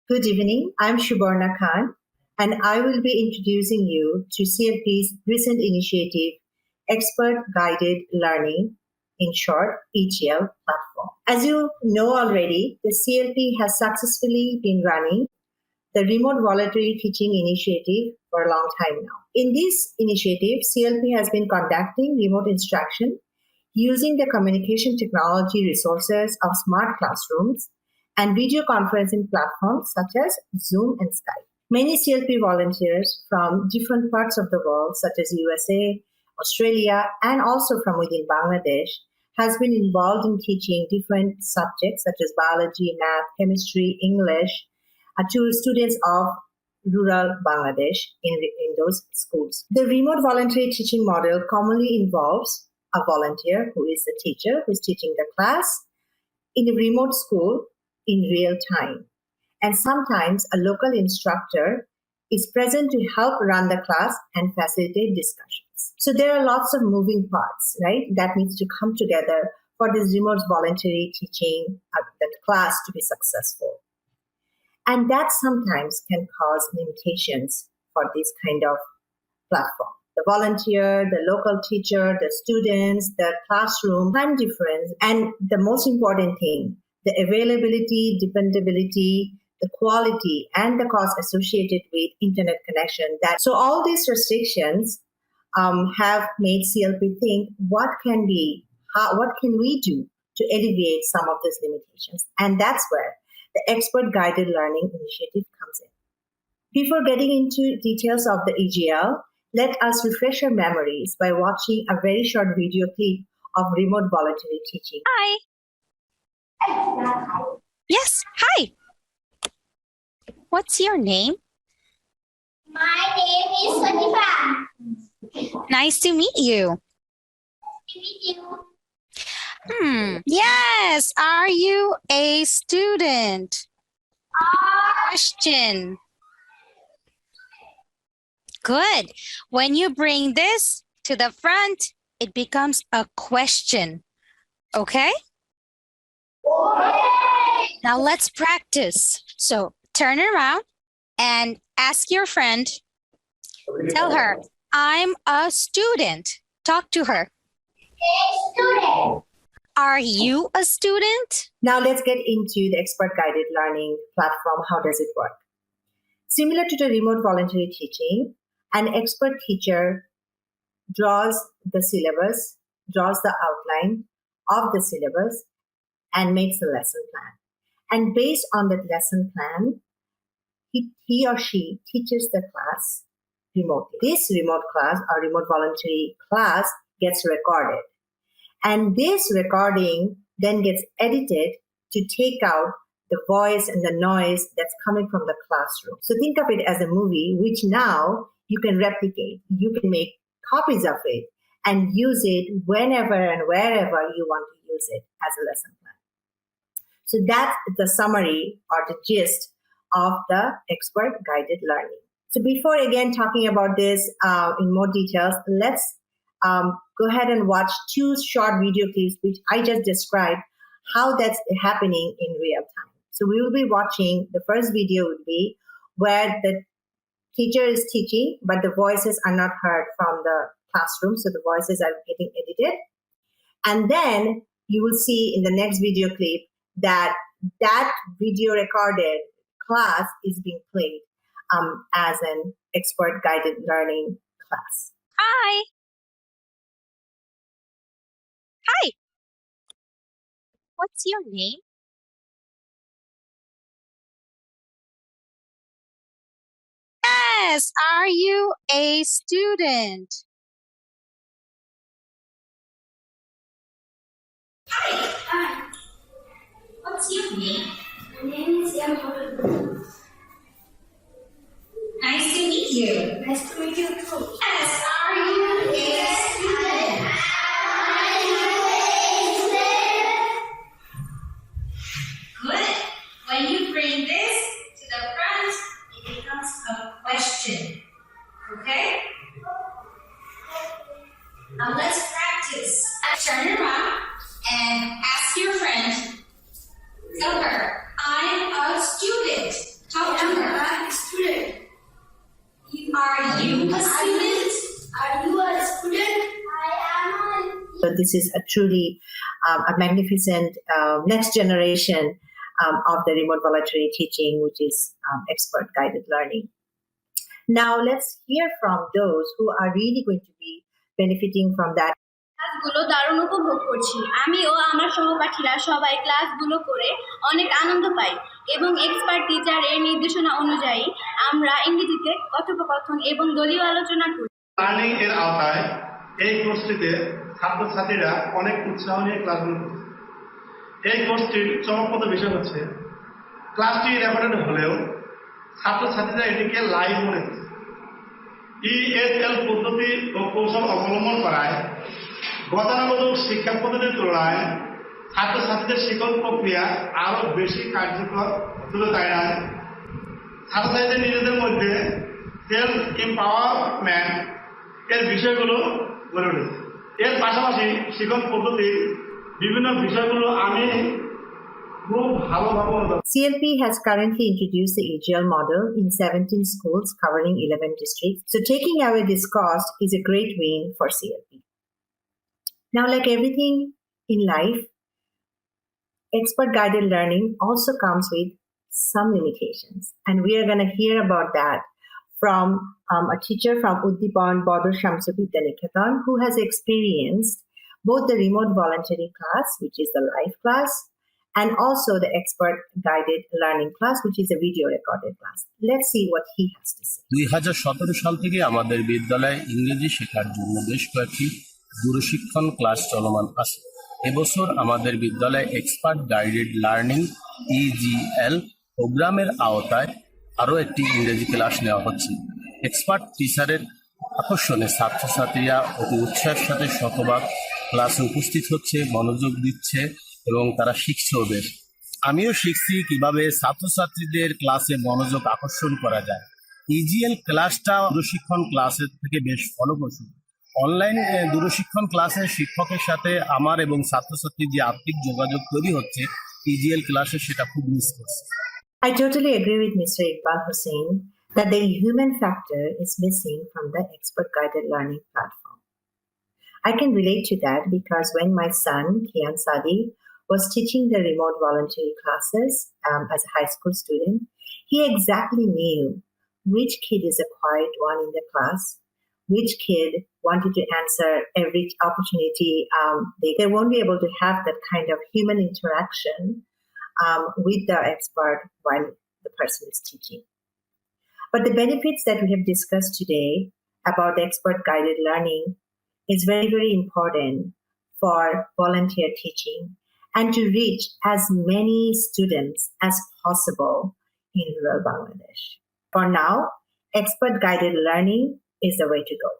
Good evening. I'm Shubarna Khan, and I will be introducing you to CLP's recent initiative, Expert Guided Learning, in short, EGL platform. As you know already, the CLP has successfully been running the Remote Voluntary Teaching initiative for a long time now. In this initiative, CLP has been conducting remote instruction using the communication technology resources of smart classrooms and video conferencing platforms such as Zoom and Skype. Many CLP volunteers from different parts of the world, such as USA, Australia, and also from within Bangladesh, has been involved in teaching different subjects such as biology, math, chemistry, English, to students of rural Bangladesh in those schools. The remote voluntary teaching model commonly involves a volunteer who is the teacher who is teaching the class in a remote school in real time. And sometimes a local instructor is present to help run the class and facilitate discussions. So there are lots of moving parts, right, that needs to come together for this remote voluntary teaching that class to be successful. And that sometimes can cause limitations for this kind of platform. The volunteer, the local teacher, the students, the classroom, time difference, and the most important thing, the availability, dependability, the quality, and the cost associated with internet connection. So all these restrictions have made CLP think, what can we do to alleviate some of these limitations? And that's where the Expert Guided Learning initiative comes in. Before getting into details of the EGL, let us refresh our memories by watching a very short video clip of Remote Voluntary Teaching. Hi. Yes, hi. What's your name? My name is Sanifa. Nice to meet you. Nice to meet you. Yes, are you a student? Question. Good. When you bring this to the front, it becomes a question. Okay? Now let's practice. So turn around and ask your friend. Tell her, I'm a student. Talk to her. A student. Are you a student? Now let's get into the Expert Guided Learning platform. How does it work? Similar to the Remote Voluntary Teaching, an expert teacher draws the syllabus, draws the outline of the syllabus, and makes a lesson plan. And based on that lesson plan, he or she teaches the class remotely. This remote class or remote voluntary class gets recorded. And this recording then gets edited to take out the voice and the noise that's coming from the classroom. So think of it as a movie, which now you can replicate. You can make copies of it and use it whenever and wherever you want to use it as a lesson plan. So that's the summary or the gist of the Expert Guided Learning. So before again talking about this in more details, let's go ahead and watch two short video clips which I just described how that's happening in real time. So we will be watching, the first video would be where the teacher is teaching, but the voices are not heard from the classroom. So the voices are getting edited. And then you will see in the next video clip that video recorded class is being played as an expert guided learning class. Hi. Hi. What's your name? Yes, are you a student? Hi. What's your name? My name is Emma. Nice to meet you. Nice to meet you too. Yes, are you a student? Good. When you bring this to the front, it becomes a question. Okay? Now let's practice. Turn around and ask your friend. Tell her, I'm a student. this is a truly a magnificent next generation of the remote voluntary teaching, which is expert guided learning. Now let's hear from those who are really going to be benefiting from that. ক্লাসগুলো দারুণ উপভোগ করছি। আমি ও আমার সহপাঠীরা সবাই ক্লাসগুলো করে অনেক আনন্দ পাই এবং এক্সপার্ট টিচারের নির্দেশনা অনুযায়ী আমরা ইংরেজিতে কথোপকথন এবং দলীয় আলোচনা করি। লার্নিং এর আওতায় এই কোর্সটিতে ছাত্রছাত্রীরা অনেক উৎসাহ নিয়ে ক্লাসগুলো করছে। এই কোর্সটির চমকপ্রদ বিষয় হচ্ছে ক্লাসটি রেকর্ডেড হলেও ছাত্রছাত্রীরা এটিকে লাইভ মনে করছে। EGL পদ্ধতি ও কৌশল অবলম্বন করায় গতানুগতিক শিক্ষা পদ্ধতির তুলনায় ছাত্রছাত্রীদের শিক্ষণ প্রক্রিয়া আরো বেশি কার্যকর, শুধু তাই নয়, ছাত্রছাত্রীদের নিজেদের মধ্যে সেলফ এম্পাওয়ারমেন্ট এর বিষয়গুলো গড়ে উঠেছে। এর পাশাপাশি শিক্ষণ পদ্ধতির বিভিন্ন বিষয়গুলো আমি খুব ভালোভাবে CLP has currently introduced the EGL model in 17 schools covering 11 districts. So taking away this cost is a great win for CLP. Now, like everything in life, expert guided learning also comes with some limitations. And we are going to hear about that from a teacher from Uddipan Badr Shamsu Vidya Niketan, who has experienced both the remote voluntary class, which is the live class, and also the expert guided learning class, which is a video recorded class. Let's see what he has to say. 2017 সাল থেকে আমাদের বিদ্যালয়ে ইংরেজি শেখার জন্য বেশ কয়েকটি দূরশিক্ষণ class চলমান আছে। এবছর আমাদের বিদ্যালয়ে এক্সপার্ট গাইডেড লার্নিং EGL প্রোগ্রামের আওতায় আরও একটি ইংরেজি ক্লাস নেওয়া হচ্ছে। এক্সপার্ট টিচারের আকর্ষণে ছাত্রছাত্রীরা অতি উৎসাহের সাথে শতভাগ ক্লাসে উপস্থিত হচ্ছে, মনোযোগ দিচ্ছে এবং তারা শিখছেও বেশ। আমিও শিখছি কিভাবে ছাত্রছাত্রীদের ক্লাসে মনোযোগ আকর্ষণ করা যায়। EGL ক্লাসটা দূরশিক্ষণ ক্লাসের থেকে বেশ ফলপ্রসূ। অনলাইন দূরশিক্ষণ ক্লাসে শিক্ষকের সাথে আমার এবং ছাত্রছাত্রীর যে আত্মিক যোগাযোগ তৈরি হচ্ছে EGL ক্লাসে, সেটা খুব মিস করছে। I totally agree with Mr. Iqbal Hussain that the human factor is missing from the expert guided learning platform. I can relate to that because when my son, Kian Sadi, was teaching the remote voluntary classes as a high school student, he exactly knew which kid is a quiet one in the class, which kid wanted to answer every opportunity. They won't be able to have that kind of human interaction with the expert while the person is teaching. But the benefits that we have discussed today about the expert guided learning is very, very important for volunteer teaching and to reach as many students as possible in rural Bangladesh. For now, expert guided learning is the way to go.